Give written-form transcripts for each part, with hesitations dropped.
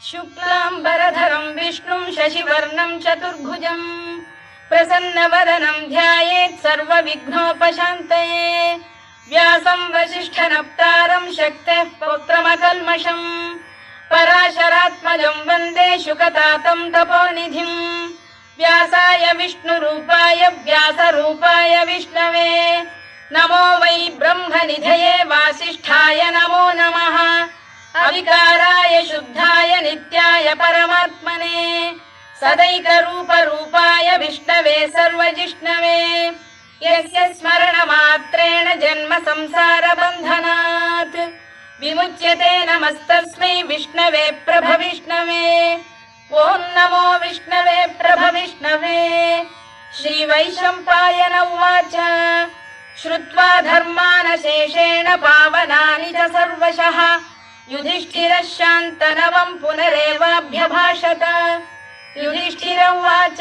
शुक्लाम्बरधरं विष्णुं शशिवर्णं चतुर्भुजं प्रसन्नवदनं ध्यायेत् सर्वविघ्नोपशान्तये। व्यासं वसिष्ठनप्तारं शक्तेः पौत्रमकल्मषं पराशरात्मजं वन्दे शुकतातं तपोनिधिम्। व्यासाय विष्णुरूपाय व्यासरूपाय विष्णवे नमो वै ब्रह्मनिधये वासिष्ठाय नमो नमः। अविकाराय शुद्धाय नित्याय परमात्मने सदैकरूपरूपाय विष्णवे सर्वजिष्णवे यस्य स्मरणमात्रेण जन्म संसारबन्धनात् विमुच्यते। नमस्तस्मै विष्णवे प्रभविष्णवे। ॐ नमो विष्णवे प्रभविष्णवे। श्रीवैशम्पायन उवाच श्रुत्वा धर्मानशेषेण पावनानि च सर्वशः युधिष्ठिरः शान्तनवं पुनरेवाभ्यभाषत। युधिष्ठिर उवाच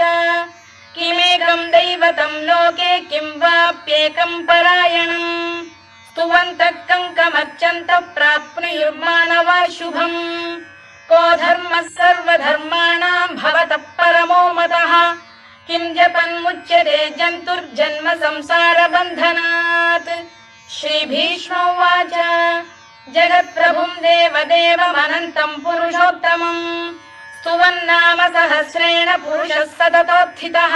किमेकं दैवतं लोके किं वाप्येकं परायणम् स्तुवन्तः कङ्कमर्चन्तः प्राप्नुयुर्मानवाः शुभम्। को धर्मः सर्वधर्माणां भवतः परमो मतः किं जपन्मुच्यते जन्तुर्जन्म संसारबन्धनात्। श्रीभीष्म उवाच जगत्प्रभुं देवदेवमनन्तं पुरुषोत्तमं स्तुवन्नाम सहस्रेण पुरुषः सततोत्थितः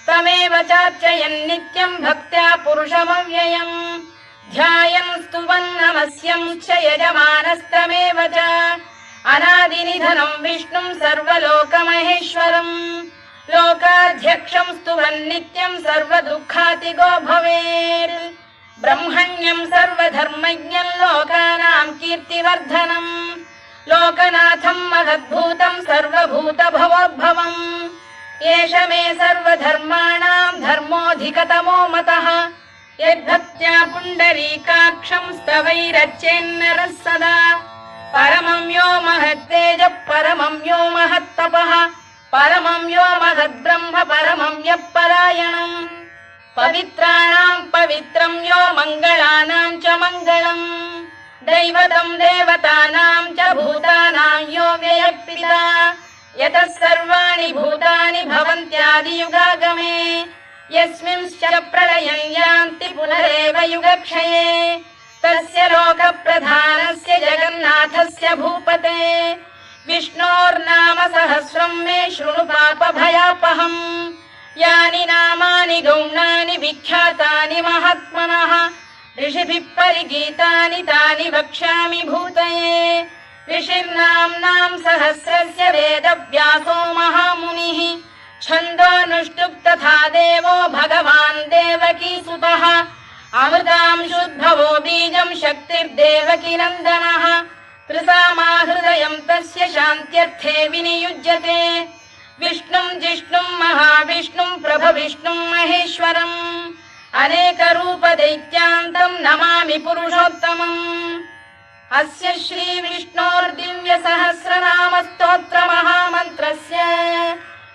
तमेव चार्चयन्नित्यं भक्त्या पुरुषमव्ययम् ध्यायन् स्तुवन् नमस्यं च यजमानस्तमेव च अनादिनिधनं विष्णुं सर्वलोकमहेश्वरम् लोकाध्यक्षं स्तुवन्नित्यं सर्वदुःखातिगो भवेत्। ब्रह्मण्यं सर्वधर्मज्ञं लोकानां कीर्तिवर्धनम् लोकनाथं महद्भूतं सर्वभूतभवोद्भवम् एष मे सर्वधर्माणां धर्मोऽधिकतमो मतः यद्भक्त्या पुण्डरीकाक्षं स्तवैरच्चेन्नरः सदा। परमं यो महत्तेजः परमं यो महत्तपः परमं यो महद्ब्रह्म परमं यः परायणम् पवित्राणां पवित्रं यो मङ्गलानां च मङ्गलम् दैवतं देवतानां च भूतानां यो व्ययः यतः सर्वाणि भूतानि भवन्त्यादियुगागमे यस्मिंश्च प्रलयं यान्ति पुनरेव युगक्षये तस्य लोकप्रधानस्य जगन्नाथस्य भूपते विष्णोर्नाम सहस्रं मे शृणु पापभयापहम्। यानि नामानि गौणानि विख्यातानि महात्मनः ऋषिभिः परिगीतानि तानि वक्ष्यामि भूतये। ऋषिर्नाम्नां सहस्रस्य वेदव्यासो महामुनिः छन्दोऽनुष्टुप् तथा देवो भगवान् देवकीसुतः अमृतांशुद्भवो बीजं शक्तिर्देवकी नन्दनः त्रिसामा हृदयं तस्य शान्त्यर्थे विनियुज्यते। विष्णुं जिष्णुं महाविष्णुं प्रभविष्णुं महेश्वरम् अनेकरूपदैत्यान्तं नमामि पुरुषोत्तमम्। अस्य श्रीविष्णोर्दिव्यसहस्रनामस्तोत्रमहामन्त्रस्य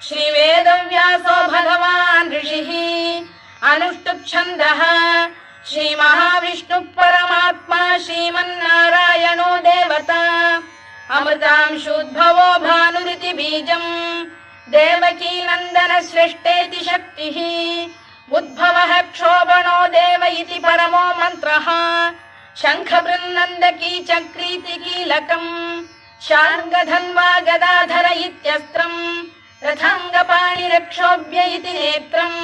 श्रीवेदव्यासो भगवान् ऋषिः अनुष्टुप्-छन्दः श्रीमहाविष्णुः परमात्मा श्रीमन्नारायणो देवता अमृतांशुद्भवो भानुरिति बीजम् देवकी नन्दन सृष्टेति शक्तिः उद्भवः क्षोभणो देव इति परमो मन्त्रः शङ्खबृन्नन्दकी चक्रीति कीलकम् शार्ङ्गधन्वा गदाधर इत्यस्त्रम् रथाङ्गपाणिरक्षोभ्य इति नेत्रम्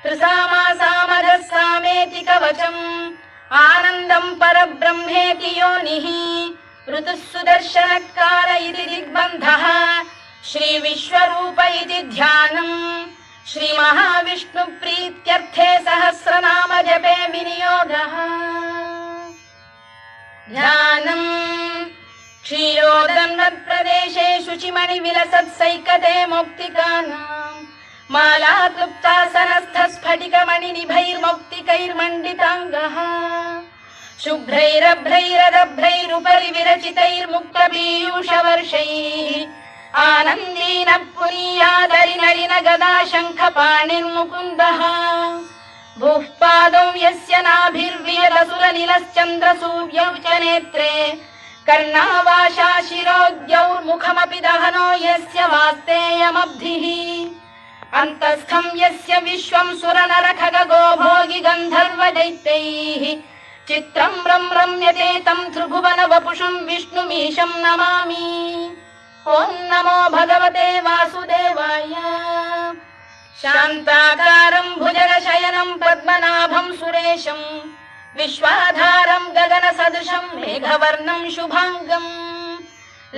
त्रिसामा सामरः सामेति कवचम् आनन्दं परब्रह्मेति योनिः ऋतुः सुदर्शनकाल इति दिग्बन्धः श्रीविश्वरूप इति ध्यानम् श्रीमहाविष्णुप्रीत्यर्थे सहस्रनाम जपे विनियोगः। ध्यानम् क्षीरोदन्वत्प्रदेशे शुचिमणिविलसत्सैकते मौक्तिकानाम् मालाक्लुप्तासनस्थस्फटिकमणिनिभैर्मौक्तिकैर्मण्डिताङ्गः शुभ्रैरभ्रैरदभ्रैरुपरि विरचितैर्मुक्तपीयूषवर्षैः आनन्दीन पुरीयादरिनलिन गदा शङ्खपाणिर्मुकुन्दः भूः पादौ यस्य नाभिर्वियदसुरनिलश्चन्द्रसूर्यौ च नेत्रे कर्णावाशा शिरोद्यौर्मुखमपि दहनो यस्य वास्तेयमब्धिः अन्तस्थं यस्य विश्वं सुरनरखगो भोगि गन्धर्वदैत्यैः चित्रं रम्यते तं त्रिभुवन वपुषं विष्णुमीशं नमामि। ॐ नमो भगवते वासुदेवाय। शान्ताकारं भुजगशयनं पद्मनाभं सुरेशं विश्वाधारं गगनसदृशं मेघवर्णं शुभाङ्गम्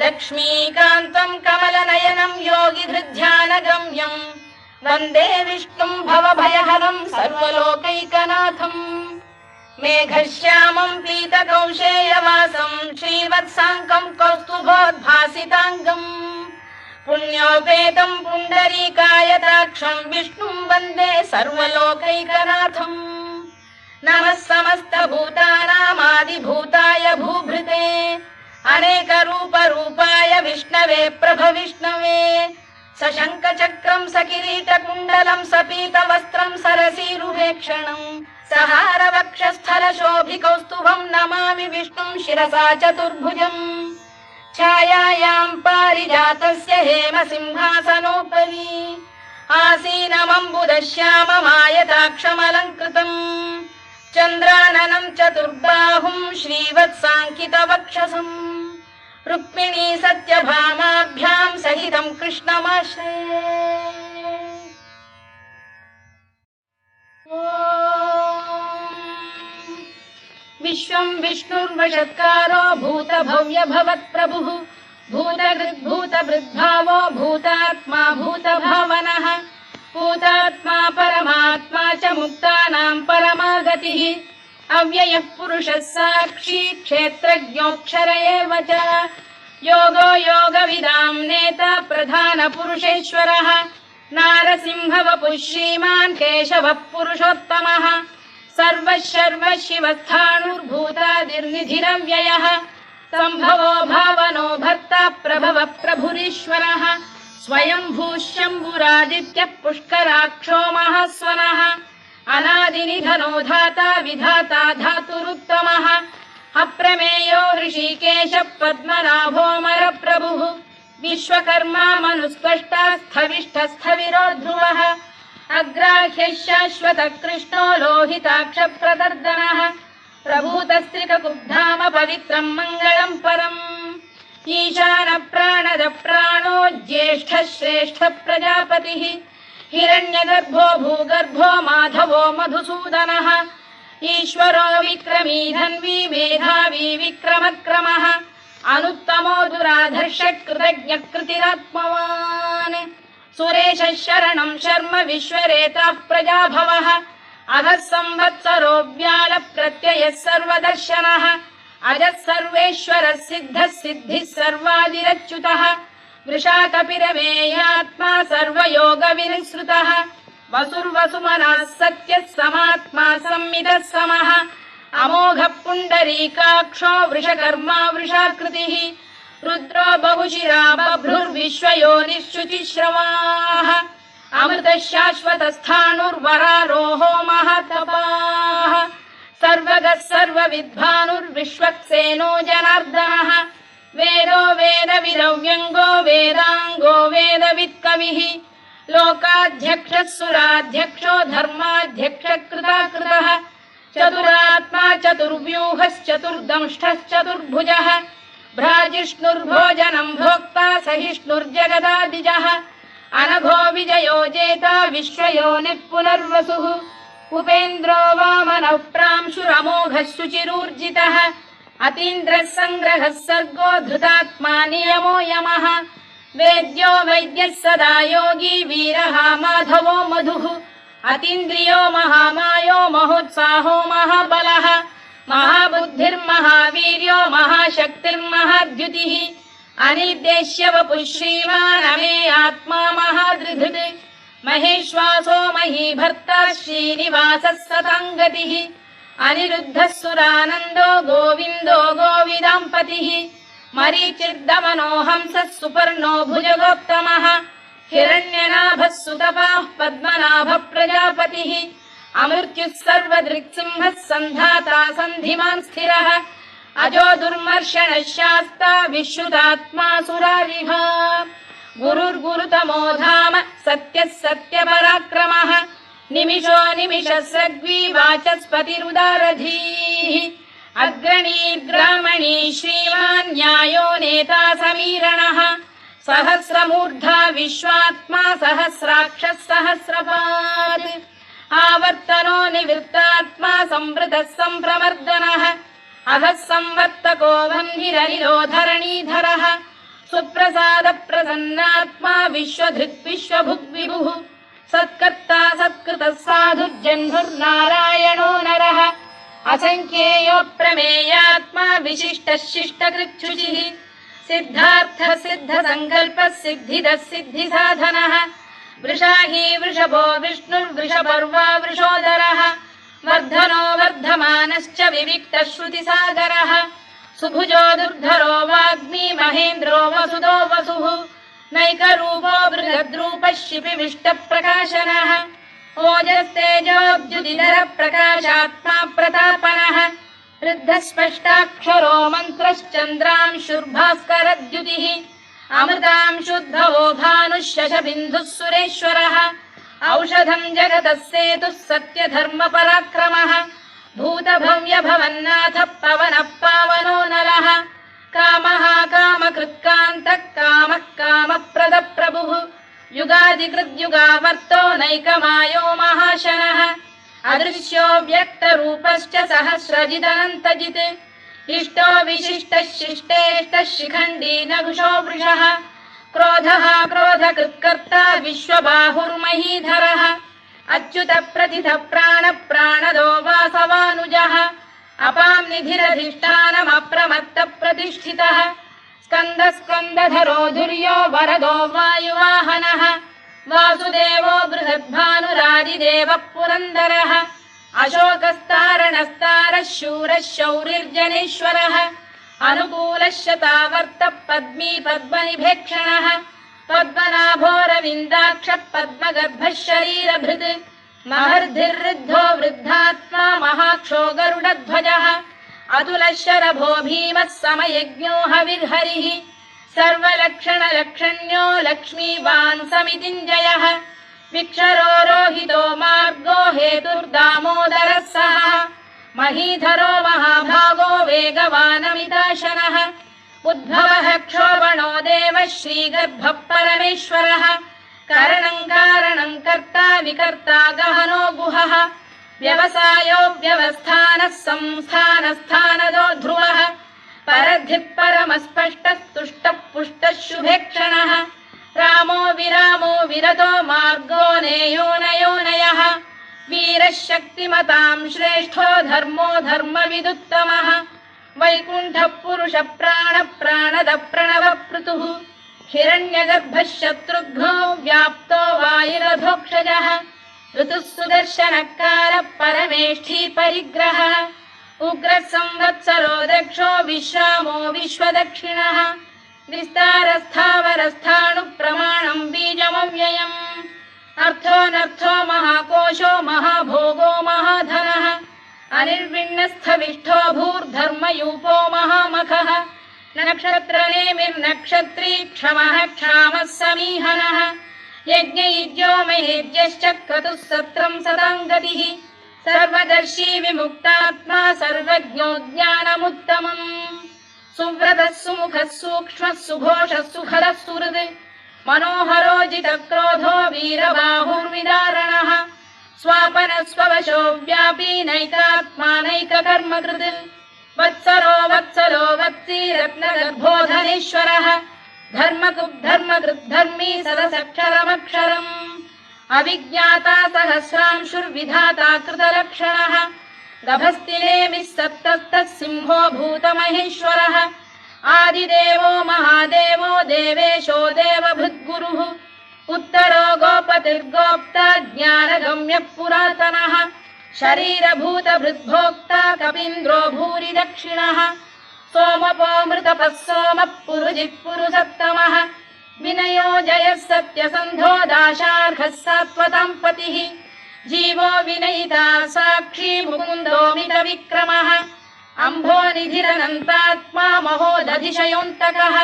लक्ष्मीकान्तं कमलनयनं योगिधृध्यानगम्यं वन्दे विष्णुं भवभयहरं सर्वलोकैकनाथम् मेघश्यामं पीतकौशेयवासं श्रीवत्साङ्कं कौस्तुभोद्भासिताङ्गम् पुण्योपेतं पुण्डरीकायताक्षं विष्णुं वन्दे सर्वलोकैकनाथम् नमः समस्तभूतानामादिभूताय भूभृते अनेकरूपरूपाय विष्णवे प्रभविष्णवे सशङ्खचक्रं सकिरीटकुण्डलं सपीतवस्त्रं सरसीरुभेक्षणं सहारवक्षस्थलशोभिकौस्तुभं नमामि विष्णुं शिरसा चतुर्भुजम् छायायां पारिजातस्य हेमसिंहासनोपरि आसीनमम्बुदश्याममायताक्षमलङ्कृतम् चन्द्राननं चतुर्बाहुं श्रीवत्साङ्कितवक्षसम् रुक्मिणी सत्यभामाभ्यां सहितं कृष्णमाश्रये। विश्वं विष्णुर्वषत्कारो भूतभव्यभवत्प्रभुः भूतभृद्भावो भूतात्मा भूतभावनः भूतात्मा परमात्मा च मुक्तानां परमागतिः अव्ययः पुरुषः साक्षी क्षेत्रज्ञोऽक्षर एव च योगो योगविदां नेता प्रधानपुरुषेश्वरः नारसिंहवपुः श्रीमान् केशवः पुरुषोत्तमः सर्वशर्व शिवस्थाणुर्भूतादिर्निधिरव्ययः सम्भवो भावनो भर्ता प्रभवः प्रभुरीश्वरः स्वयंभूः शम्भुरादित्यः पुष्कराक्षो महास्वनः अनादिनिधनो धाता विधाता धातुरुत्तमः अप्रमेयो ऋषिकेशः पद्मनाभोऽमरप्रभुः विश्वकर्मा मनुस्पष्टा स्थविष्ठस्थविरो ध्रुवः अग्राह्यः शाश्वतः कृष्णो लोहिताक्षप्रदर्दनः प्रभूतस्त्रिककुब्धाम पवित्रं मङ्गलं परम् ईशान प्राणद प्राणो ज्येष्ठः श्रेष्ठः प्रजापतिः हिरण्यगर्भो भूगर्भो माधवो मधुसूदनः ईश्वरो विक्रमी धन्वी मेधावी विक्रमक्रमः अनुत्तमो दुराधर्षः कृतज्ञः कृतिरात्मवान् सुरेशः शरणं शर्म विश्वरेताः प्रजाभवः अधः संवत्सरो व्याल प्रत्ययः सर्वदर्शनः अजः सर्वेश्वरः सिद्धः सिद्धिः सर्वादिरच्युतः वृषाकपिरमेयात्मा सर्वयोगविनिसृतः वसुर्वसुमनः सत्यः समात्मा संमितः समः अमोघः पुण्डरीकाक्षो वृषकर्मा वृषाकृतिः रुद्रो बहुशिरा बभ्रुर्विश्वयोनिश्चुतिश्रवाः अमृतः शाश्वतस्थाणुर्वरारोहो महातपाः सर्वगः सर्वविद्भानुर्विश्वक्सेनो जनार्दनः वेदो वेदविदव्यङ्गो वेदाङ्गो वेदवित्कविः लोकाध्यक्षः सुराध्यक्षो धर्माध्यक्षः कृताकृतः चतुरात्मा चतुर्व्यूहश्चतुर्दंष्टश्चतुर्भुजः भ्राजिष्णुर्भोजनं भोक्ता सहिष्णुर्जगदादिजः अनघो विजयो जेता विश्वयोनिः पुनर्वसुः उपेन्द्रो वामनः प्रांशुरमोघः शुचिरूर्जितः अतीन्द्रः सङ्ग्रहः सर्गो धृतात्मा नियमो यमः वेद्यो वैद्यः सदा योगी वीरः माधवो मधुः अतीन्द्रियो महामायो महोत्साहो महाबलः महाबुद्धिर्महावीर्यो महाशक्तिर्महाद्युतिः अनिर्देश्य वपुः श्रीमान् अमे आत्मा महाधृधृत् महेश्वासो महीभर्ता श्रीनिवासः सताङ्गतिः अनिरुद्धः सुरानन्दो गोविन्दो गोविदाम्पतिः मरीचिर्दमनो हंसः सुपर्णो भुजगोत्तमः हिरण्यनाभः सुतपाः पद्मनाभः प्रजापतिः अमृत्युः सर्वदृक्सिंहः सन्धाता सन्धिमान् स्थिरः अजो दुर्मर्षणः शास्ता विश्रुतात्मा सुरारिः गुरुर्गुरुतमो धाम सत्यः सत्यपराक्रमः निमिषो निमिषस्रग्वी वाचस्पतिरुदारधीः अग्रणीर्ग्रामणी श्रीमान् न्यायो नेता समीरणः सहस्रमूर्धा विश्वात्मा सहस्राक्षः सहस्रपात् आवर्तनो निवृत्तात्मा संवृतः सम्प्रवर्धनः अधः संवर्तको वह्निरनिलो धरणीधरः सुप्रसाद प्रसन्नात्मा विश्वधृक् विश्वभुग्विभुः सत्कर्ता सत्कृतः साधुर्जह्नुर्नारायणो नरः असंख्येयो प्रमेयात्मा विशिष्टः शिष्टकृच्छुचिः सिद्धार्थः सिद्धसङ्कल्पः सिद्धिदः सिद्धिसाधनः वृषाही वृषभो विष्णुर्वृषपर्वा वृषोदरः वर्धनो वर्धमानश्च विविक्तः श्रुतिसागरः सुभुजो दुर्धरो वाग्मी महेन्द्रो वसुदो वसुः नैकरूपो बृहद्रूपः शिपिविष्टप्रकाशनः ओजस्तेजोद्युतिधरः प्रकाशात्मा प्रतापनः वृद्धस्पष्टाक्षरो मन्त्रश्चन्द्रांशुर्भास्करद्युतिः अमृतांशुद्धवो भानुः शशबिन्दुः सुरेश्वरः औषधम् जगतः सेतुः सत्यधर्मपराक्रमः भूतभव्यभवन्नाथः पवनः पावनो नरः कामः कामकृत्कान्तः कामः कामप्रदप्रभुः युगादिकृद्युगावर्तो नैकमायो महाशनः अदृश्यो व्यक्तरूपश्च सहस्रजिदनन्तजित् इष्टो विशिष्टः शिष्टेष्टः शिखण्डी नघुषो वृषः क्रोधः क्रोधकृत्कर्ता विश्वबाहुर्महीधरः अच्युत प्रतिथ प्राण प्राणदो वासवानुजः अपां निधिरधिष्ठानमप्रमत्त प्रतिष्ठितः स्कन्द स्कन्दधरो धुर्यो वरदो वायुवाहनः वासुदेवो बृहद्भानुरादिदेवः पुरन्दरः अशोकस्तारणस्तारः शूरः शौरिर्जनेश्वरः अनुकूलः शतावर्तः पद्मी पद्मनिभेक्षणः पद्मनाभोरविन्दाक्षः पद्मगर्भः शरीरभृत् महर्धिर्वृद्धो वृद्धात्मा महाक्षो गरुडध्वजः अतुलः शरभो भीमः समयज्ञो हविर्हरिः सर्वलक्षणलक्षण्यो लक्ष्मीवान् समितिञ्जयः विक्षरो रोहितो मार्गो हेतुर्दामोदरः सः महीधरो महाभागो वेगवानमिताशनः उद्भवः क्षोभणो देवः श्रीगर्भः परमेश्वरः करणम् कारणम् कर्ता विकर्ता गहनो गुहः व्यवसायो व्यवस्थानः संस्थानस्थानदो ध्रुवः परद्धिः परमस्पष्टस्तुष्टः पुष्टः शुभेक्षणः रामो विरामो विरतो मार्गो नेयोनयोनयः वीरः शक्तिमताम् श्रेष्ठो धर्मो धर्मविदुत्तमः वैकुण्ठः पुरुष प्राण प्राणद प्रणवपृतुः हिरण्यगर्भः शत्रुघ्नो व्याप्तो वायुरधोक्षजः ऋतुः सुदर्शनकारः परमेष्ठी परिग्रहः उग्रः संवत्सरो दक्षो विश्रामो विश्वदक्षिणः विस्तारस्थावरस्थाणुः प्रमाणम् बीजमव्ययम् अर्थोऽनर्थो महाकोशो महाभोगो महाधनः अनिर्विण्णस्थविष्ठो भूर्धर्मयूपो महामखः नक्षत्रनेमिर्नक्षत्री क्षमः क्षामः समीहनः यज्ञयुज्यो महेज्यश्च क्रतुः सत्रम् सदाम् गतिः सर्वदर्शी विमुक्तात्मा सर्वज्ञो ज्ञानमुत्तमम् सुव्रतः सुमुखः सूक्ष्मः सुघोषः सुखदः सुहृद् मनोहरो जितक्रोधो वीरबाहुर्विदारणः स्वापनः स्ववशो व्यापी नैकात्मा नैककर्मकृत् वत्सरो वत्सलो वत्सी रत्नगर्भोधनेश्वरः धर्मकृद्धर्मी सदसक्षरमक्षरम् अविज्ञाता सहस्रांशुर्विधाता कृतलक्षणः गभस्तिनेमिः सप्तस्तः सिंहो भूतमहेश्वरः आदिदेवो महादेवो देवेशो देवभृद्गुरुः उत्तरो गोपतिर्गोप्ता ज्ञानगम्यः पुरातनः शरीरभूतभृद्भोक्ता कपीन्द्रो भूरि दक्षिणः सोमपोऽमृतपः सोमः पुरुजिः पुरुषत्तमः विनयो जयः सत्यसन्धो दाशार्हः सात्वताम् पतिः जीवो विनयिता साक्षी मुकुन्दो मितविक्रमः अम्भोनिधिरनन्तात्मा महोदधिशयोऽन्तकः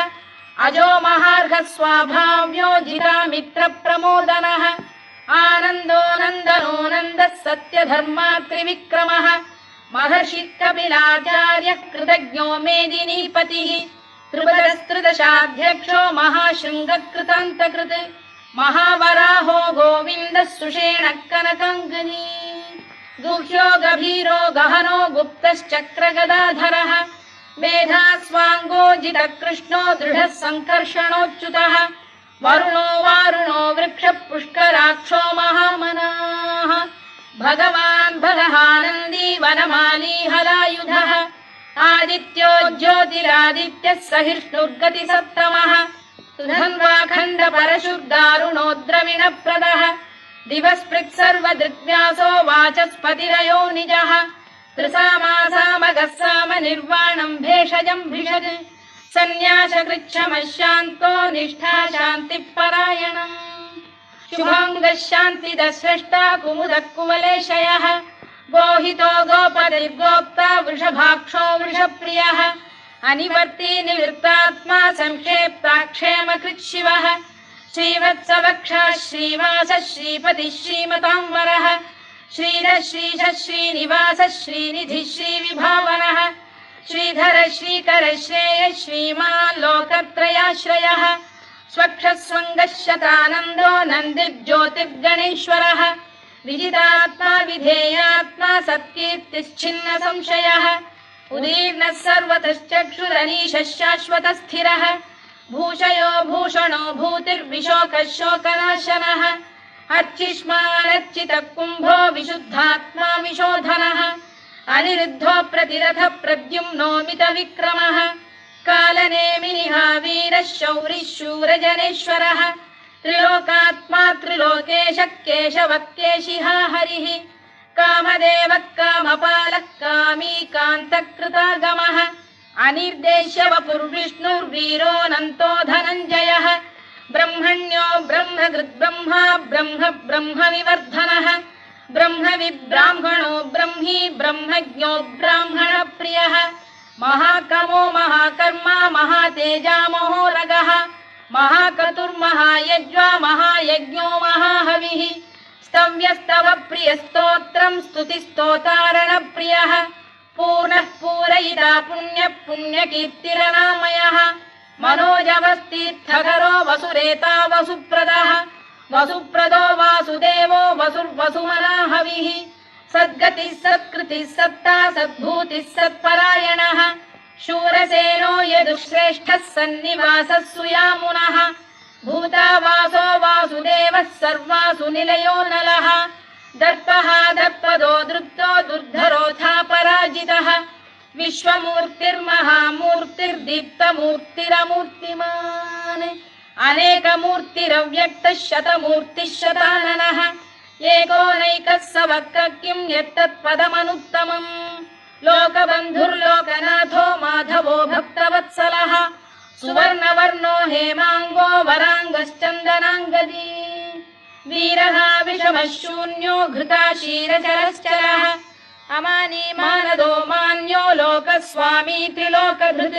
अजो महार्घः स्वाभाव्यो जितामित्रप्रमोदनः आनन्दो नन्दनो नन्दः सत्यधर्मा त्रिविक्रमः महर्षिः कपिलाचार्यः कृतज्ञो मेदिनीपतिः त्रिपदस्त्रिदशाध्यक्षो महाशृङ्गकृतान्तकृत् महावराहो गोविन्दः सुषेणः कनकाङ्गनी गुह्यो गभीरो गहनो गुप्तश्चक्रगदाधरः मेधास्वाङ्गो जितकृष्णो दृढः सङ्कर्षणोच्युतः वरुणो वारुणो वृक्षः पुष्कराक्षो महामनाः भगवान् भगहानन्दी वनमाली हलायुधः आदित्यो ज्योतिरादित्यः सहिष्णुर्गतिसत्तमः सुधन्वाखण्ड परशुर्दारुणो द्रविणप्रदः दिवस्पृक् सर्वदृग्व्यासो वाचस्पतिरयो निजः त्रिसामासामगः साम निर्वाणम् भेषजम् भिषज सन्न्यासकृच्छमः शान्तो निष्ठा शान्तिः परायणम् शुभाङ्गः शान्तिदः स्रष्टा कुमुदः कुवलेशयः गोहितो गोपतिर्गोप्ता वृषभाक्षो वृषप्रियः अनिवर्ती निवृत्तात्मा संक्षेप्ताक्षेमकृत् शिवः श्रीवत्सवक्षः श्रीवासः श्रीपतिः श्रीमताम्बरः श्रीधः श्रीशः श्रीनिवासः श्रीनिधिः श्रीविभावनः श्रीधर श्रीकर श्रेयः श्रीमान् लोकत्रयाश्रयः स्वक्षः स्वङ्गः शतानन्दो नन्दिर्ज्योतिर्गणेश्वरः विजितात्मा विधेयात्मा सत्कीर्तिश्छिन्न संशयः उदीर्णः सर्वतश्चक्षुरनीशः शाश्वतस्थिरः भूषयो भूषणो भूतिर्विशोकः शोकनाशनः अर्चिष्मानर्चितः कुम्भो विशुद्धात्मा विशोधनः अनिरुद्धो प्रतिरथ प्रद्युम्नो मितविक्रमः कालनेमिनिहा वीरः शौरिः शूरजनेश्वरः त्रिलोकात्मा त्रिलोकेशः केशवः केशिहा हरिः कामदेवः कामपालः कामी कान्तकृतागमः अनिर्देश्य वपुर्विष्णुर्वीरोऽनन्तो धनञ्जयः ब्रह्मण्यो ब्रह्मकृद्ब्रह्मा ब्रह्म ब्रह्मविवर्धनः ब्रह्मविब्राह्मणो ब्रह्मी ब्रह्मज्ञो ब्राह्मणप्रियः महाकमो महाकर्मा महातेजा महोरगः महाक्रतुर्महायज्वा महायज्ञो महाहविः स्तव्यस्तव प्रियस्तोत्रम् स्तुतिस्तोतारणप्रियः पूर्णः पूरयिता पुण्यः पुण्यकीर्तिरनामयः मनोजवस्तीर्थकरो वसुरेता वसुप्रदः वसुप्रदो वासुदेवो वसुर्वसुमनाहविः सद्गतिः सत्कृतिः सत्ता सद्भूतिः सत्परायणः शूरसेनो यदुश्रेष्ठः सन्निवासः सुयामुनः भूतावासो वासुदेवः सर्वासु निलयो नलः दर्पः दर्पदो दृप्तो दुर्धरोऽथा पराजितः विश्वमूर्तिर्महामूर्तिर्दीप्तमूर्तिरमूर्तिमान् अनेकमूर्तिरव्यक्तः शतमूर्तिः शताननः एकोनैकः स वक्र किं यत्तत्पदमनुत्तमम् लोकबन्धुर्लोकनाथो माधवो भक्तवत्सलः सुवर्णवर्णो हेमाङ्गो वराङ्गश्चन्दनाङ्गदी वीरः विषमः शून्यो घृताशीरचरश्चरः अमानी मानदो मान्यो लोकस्वामी त्रिलोकधृत्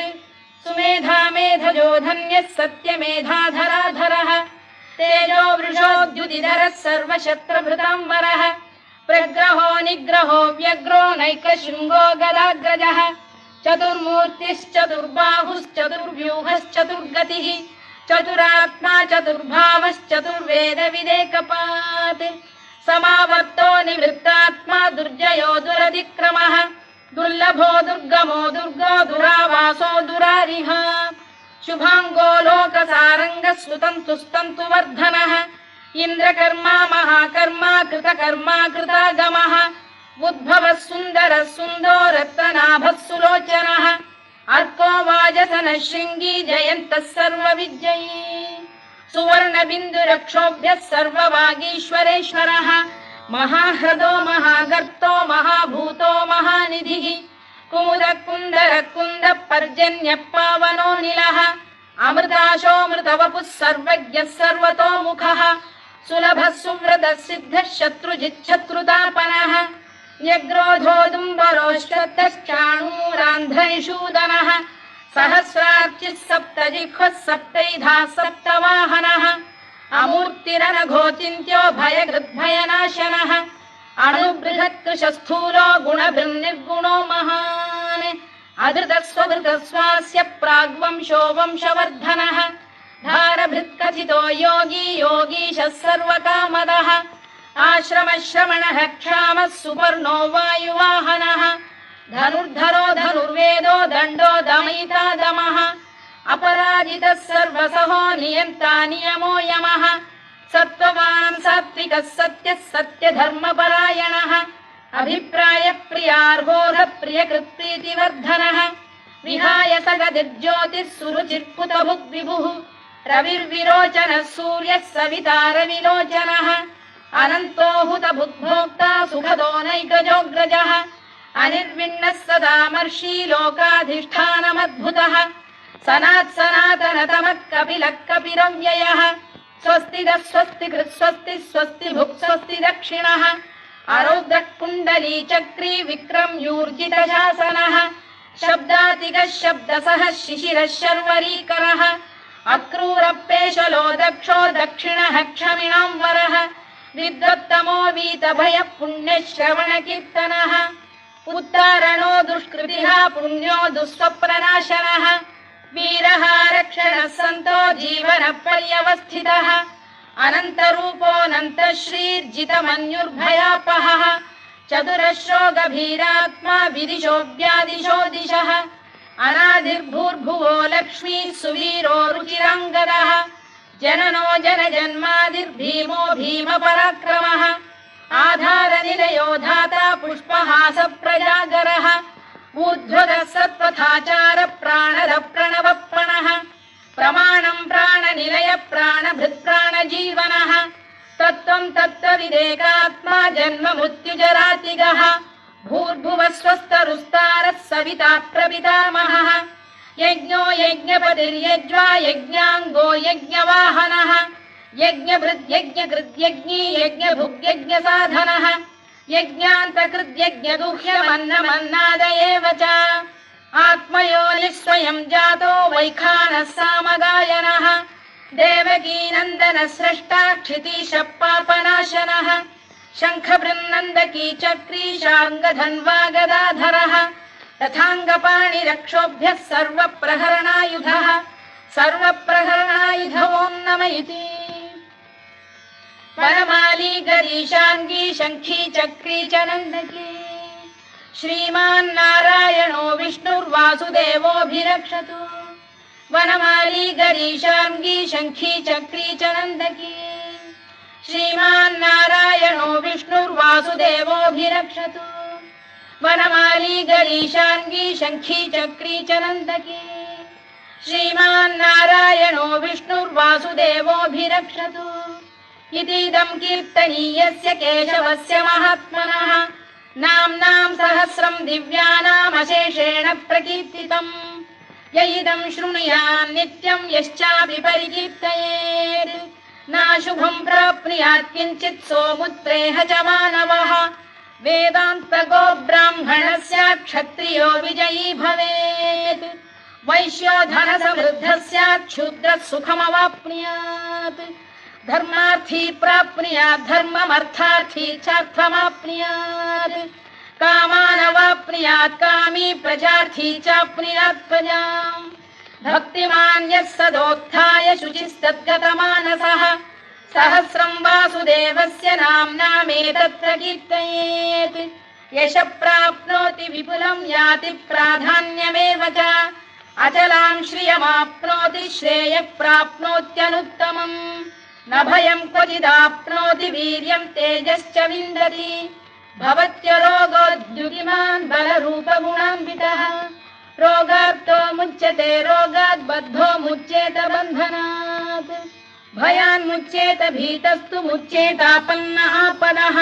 सुमेधा मेधजो धन्यः सत्यमेधाधराधरः तेजो वृषोद्युतिधरः सर्वशत्रभृताम्बरः प्रग्रहो निग्रहो व्यग्रो नैकशृङ्गो गदाग्रजः चतुर्मूर्तिश्चतुर्बाहुश्चतुर्व्यूहश्चतुर्गतिः चतुरात्मा चतुर्भावश्चतुर्वेदविदेकपात् समावर्तो निवृत्तात्मा दुर्जयो दुरतिक्रमः दुर्लभो दुर्गमो दुर्गो दुरावासो दुरारिः शुभाङ्गो लोकसारङ्गः स्तुतन्तु वर्धनः इन्द्रकर्मा महाकर्मा कृतकर्मा कृतागमः उद्भवः सुन्दरः सुन्दो रत्ननाभः सुलोचनः अर्को वाजसनः शृङ्गी जयन्तः सर्वविजयी सुवर्णबिन्दुरक्षोभ्यः सर्ववागीश्वरेश्वरः महाह्रदो महागर्तो महाभूतो महानिधिः कुमुदकुन्दरकुन्दः पर्जन्यः पावनो निलः अमृताशोऽमृतवपुः सर्वज्ञः सर्वतोमुखः सुलभः सुव्रतः सिद्धः शत्रुजिच्छत्रुतापनः न्यग्रोधोदुम्बरोश्चतश्चाणूरा सप्तान्ध्रनिषूदनः सहस्रार्चिः सप्तजिह्वः सप्तैधा सप्तवाहनः अमूर्तिरनघोचिन्त्यो भयकृद्भयनाशनः अणुबृहत्कृशस्थूलो गुणभृन्निर्गुणो महान् अधृतस्वधृतस्वास्य प्राग्वंशो वंशवर्धनः भारभृत्कथितो योगी योगीशः सर्वकामदः आश्रमश्रमणः क्षामः सुपर्णो वायुवाहनः धनुर्धरो धनुर्वेदो दण्डो दमयिता दमः अपराजितः सर्वसहो नियन्ता नियमो यमः सत्त्ववान् सात्विकः सत्यः सत्यधर्मपरायणः अभिप्रायप्रियार्होः प्रियकृत्प्रीतिवर्धनः विहाय सगदिर्ज्योतिः सुरुचिर्पुतभुग्विभुः रविर्विरोचनः सूर्यः सविता रविलोचनः अनन्तो हुतभुग्भोक्ता सुखदो नैकजोऽग्रजः अनिर्विण्णः सदामर्षी लोकाधिष्ठानमद्भुतः सनातनतमः कपिलः कपिरव्ययः स्वस्तिदः स्वस्तिकृत् स्वस्ति स्वस्ति भुक् स्वस्ति दक्षिणः आरौद्रः कुण्डली चक्री विक्रम्यूर्जितशासनः शब्दातिगः शब्दसः शिशिरः शर्वरीकरः अक्रूरपेशलो दक्षो दक्षिणः क्षमिणां वरः विद्वत्तमो वीतभयः पुण्यश्रवणकीर्तनः उत्तारणो दुष्कृतिः पुण्यो दुःस्वप्ननाशनः वीरः रक्षणः सन्तो जीवनपर्यवस्थितः अनन्तरूपोऽनन्तश्रीर्जितमन्युर्भयापहः चतुरश्रो गभीरात्मा विदिशो व्यादिशो दिशः अनादिर्भूर्भुवो लक्ष्मी सुवीरो रुचिराङ्गदः जननो जनजन्मादिर्भीमो भीमपराक्रमः आधारनिलयो धाता पुष्पहास प्रजागरः ऊर्ध्वरः सत्पथाचार प्राणद प्रणवप्रणः प्रमाणं प्राणनिलय प्राणभृत् प्राणजीवनः तत्त्वं तत्त्वविदेकात्मा जन्म मृत्युजरातिगः भूर्भुवः स्वस्तरुस्तारः सविता प्रपितामहः यज्ञो यज्ञपतिर्यज्वा यज्ञाङ्गो यज्ञवाहनः यज्ञभृद्यज्ञकृद्यज्ञी यज्ञभुग्यज्ञसाधनः यज्ञान्तकृद्यज्ञदुह्यमन्नमन्नाद एव च आत्मयोनिः स्वयं जातो वैखानः सामगायनः देवकीनन्दनः स्रष्टा क्षितीशः पापनाशनः शङ्खबृन्नन्दकी चक्री शार्ङ्गधन्वा गदाधरः रथाङ्गपाणिरक्षोभ्यः सर्वप्रहरणायुधः सर्वप्रहरणायुध ॐ नम इति वनमाली गरीशाङ्गी शङ्खी चक्री च नन्दकी श्रीमान्नारायणो विष्णुर्वासुदेवोऽभिरक्षतु वनमाली गरीशाङ्गी शङ्खी चक्री च नन्दकी श्रीमान्नारायणो विष्णुर्वासुदेवोऽभिरक्षतु वनमाली गरीशाङ्गी शङ्खी चक्री च नन्दकी श्रीमान्नारायणो विष्णुर्वासुदेवोऽभिरक्षतु इतीदं कीर्तनीयस्य केशवस्य महात्मनः नाम्नां सहस्रं दिव्यानामशेषेण प्रकीर्तितम् य इदं शृणुयात् नित्यं यश्चापि परिकीर्तयेत् नाशुभं प्राप्नुयात् किञ्चित् सोमुत्रेह च मानवः वेदान्तको ब्राह्मणः स्यात् क्षत्रियो विजयी भवेत् वैश्यो धनसमृद्धः स्यात् शूद्रः सुखमवाप्नुयात् धर्मार्थी प्राप्नुयात् धर्ममर्थार्थी चार्थमाप्नुयात् कामानवाप्नुयात् कामी प्रजार्थी चाप्नुयात् प्रजाम् भक्तिमान् यः सदोत्थाय शुचिस्तद्गतमानसः सहस्रं वासुदेवस्य नाम्नामेतत्र कीर्तयेत् यशः प्राप्नोति विपुलं याति प्राधान्यमेव च अचलां श्रियमाप्नोति श्रेयः प्राप्नोत्यनुत्तमम् न भयं क्वचिदाप्नोति वीर्यं तेजश्च विन्दति भवत्य रोगोद्युतिमान् बलरूपगुणान्वितः रोगार्तो मुच्यते रोगात् बद्धो मुच्येत बन्धनात् भयान्मुच्येत भीतस्तु मुच्येतापन्न आपदः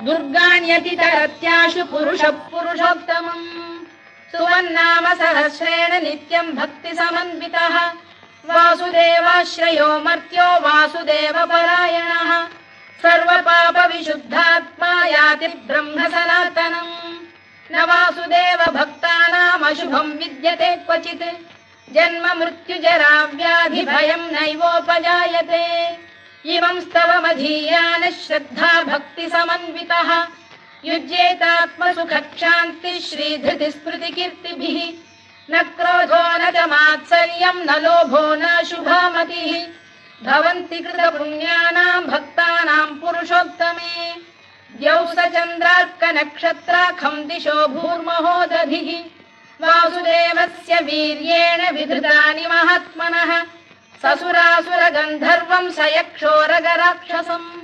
दुर्गाण्यतितरत्याशु पुरुषः पुरुषोत्तमम् सुवन्नाम सहस्रेण नित्यं भक्तिसमन्वितः वासुदेवाश्रयो मर्त्यो वासुदेवपरायणः सर्वपापविशुद्धात्मा याति ब्रह्म सनातनम् न वासुदेव भक्तानामशुभं विद्यते क्वचित् जन्म मृत्युजरा व्याधि भयं नैवोपजायते इमं स्तवमधीयानः श्रद्धा भक्ति समन्वितः युज्येतात्मसुखक्षान्तिः श्रीधृतिस्मृतिकीर्तिभिः न क्रोधो न च मात्सर्यं न लोभो न शुभामतिः भवन्ति कृतपुण्यानां भक्तानां पुरुषोत्तमे द्यौः स चन्द्रार्कनक्षत्राखं दिशो भूर्महो दधिः वासुदेवस्य वीर्येण विधृतानि महात्मनः ससुरासुरगन्धर्वं स यक्षोरगराक्षसम्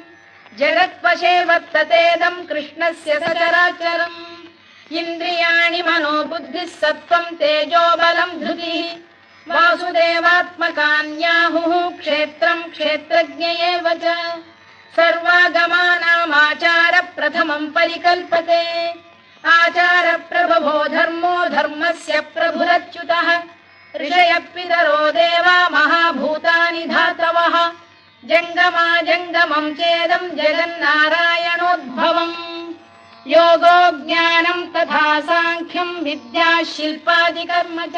जगत्वशे वर्ततेदं कृष्णस्य सचराचरम् इन्द्रियाणि मनो बुद्धिः सत्त्वं तेजो बलं धृतिः वासुदेवात्मकान्याहुः क्षेत्रं क्षेत्रज्ञ एव च सर्वागमानामाचार प्रथमं परिकल्पते आचार प्रभवो धर्मो धर्मस्य प्रभुरच्युतः ऋषयः पितरो देवा महाभूतानि धातवः जङ्गमा जङ्गमं चेदं जगन्नारायणोद्भवम् योगो ज्ञानं तथा साङ्ख्यं विद्या शिल्पादिकर्म च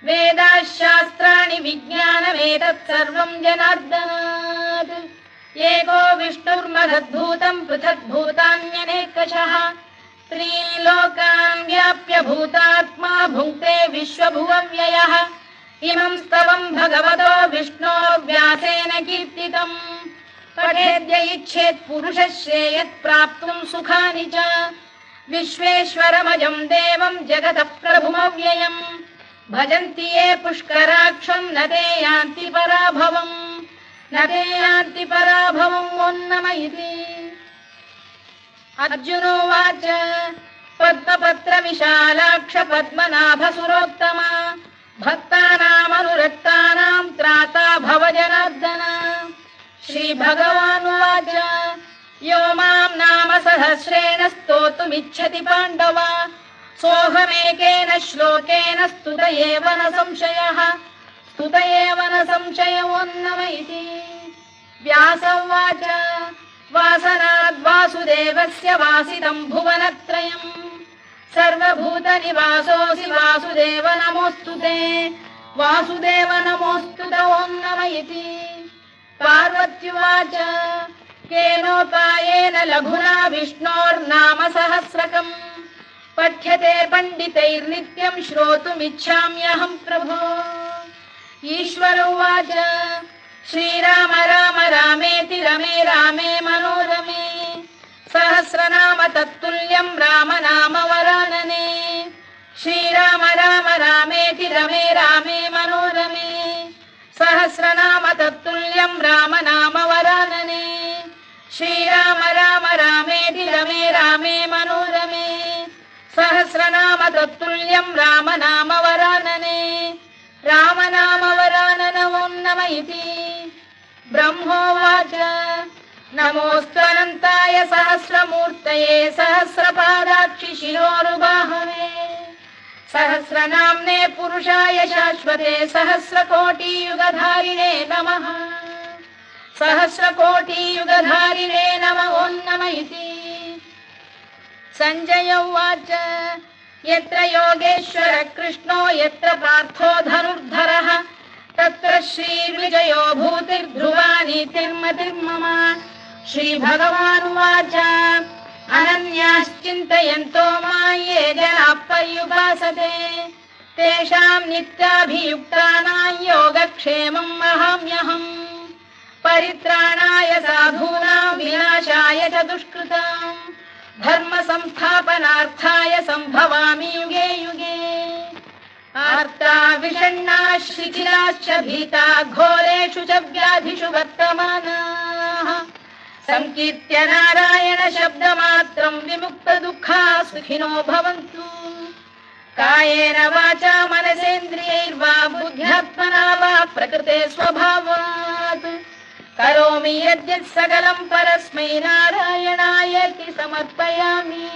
वेदाः शास्त्राणि विज्ञानमेतत् सर्वं जनार्दनात् एको विष्णुर्महद्भूतं पृथग्भूतान्यनेकशः त्रीन् लोकान् व्याप्य भूतात्मा भुङ्क्ते विश्वभुवव्ययः इमं स्तवं भगवतो विष्णोर्व्यासेन कीर्तितम् पठेद्य इच्छेत् पुरुषः श्रेयत् प्राप्तुं सुखानि च विश्वेश्वरमजं देवं जगतः प्रभुमव्ययम् भजन्ति ये पुष्कराक्षं न ते यान्ति पराभवम् न ते यान्ति पराभवम् ओन्नम इति अर्जुनोवाच पद्मपत्र विशालाक्ष पद्मनाभ सुरोत्तमा भक्तानामनुरक्तानां त्राता भव जनार्दन श्रीभगवानुवाच यो मां नाम सहस्रेण स्तोतुमिच्छति पाण्डव सोऽहमेकेन श्लोकेन स्तुत एव न संशयः स्तुत एव न संशयोऽन्नम इति व्यास उवाच वासनाद् वासुदेवस्य वासितं भुवनत्रयम् सर्वभूतनिवासोऽसि वासुदेव नमोऽस्तु ते वासुदेव नमोऽस्तु ते ओन्नम इति पार्वत्युवाच केनोपायेन लघुना विष्णोर्नाम सहस्रकम् पठ्यते पण्डितैर्नित्यं श्रोतुमिच्छाम्यहं प्रभो ईश्वर उवाच श्रीराम राम रामेति रमे रामे मनोरमे सहस्रनाम तत्तुल्यं राम नाम वरानने श्रीराम राम रामेति रमे रामे मनोरमे सहस्रनाम तत्तुल्यं राम नाम वरानने श्रीराम राम रामेति रमे रामे मनोरमे सहस्रनाम तत्तुल्यं राम नाम वरानने राम नाम वरानन ओन्नम इति ब्रह्मोवाच नमोऽस्त्वनन्ताय सहस्रमूर्तये सहस्रपादाक्षि शिरोरुबाहवे सहस्रनाम्ने पुरुषाय शाश्वते सहस्रकोटियुगधारिणे नमः सहस्रकोटियुगधारिणे नमः ओन्नम इति सञ्जय उवाच यत्र योगेश्वर कृष्णो यत्र पार्थो धनुर्धरः तत्र श्रीर्विजयो भूतिर्ध्रुवा नीतिर्मतिर्मम श्रीभगवानुवाच अनन्याश्चिन्तयन्तो मां ये जनाः पर्युपासते तेषां नित्याभियुक्तानां योगक्षेमं वहाम्यहम् परित्राणाय साधूनां विनाशाय च दुष्कृतां धर्म संस्थापनार्थाय सम्भवामि युगे युगे आर्ता विषण्णाः शिथिलाश्च भीता घोरेषु च व्याधिषु वर्तमानाः संकीर्त्य नारायण शब्दमात्रं विमुक्तदुःखाः सुखिनो भवन्तु कायेन वाचा मनसेन्द्रियैर्वा बुद्ध्यात्मना वा प्रकृते स्वभावात् करोमि यद्यत् सकलं परस्मै नारायणायेति समर्पयामि।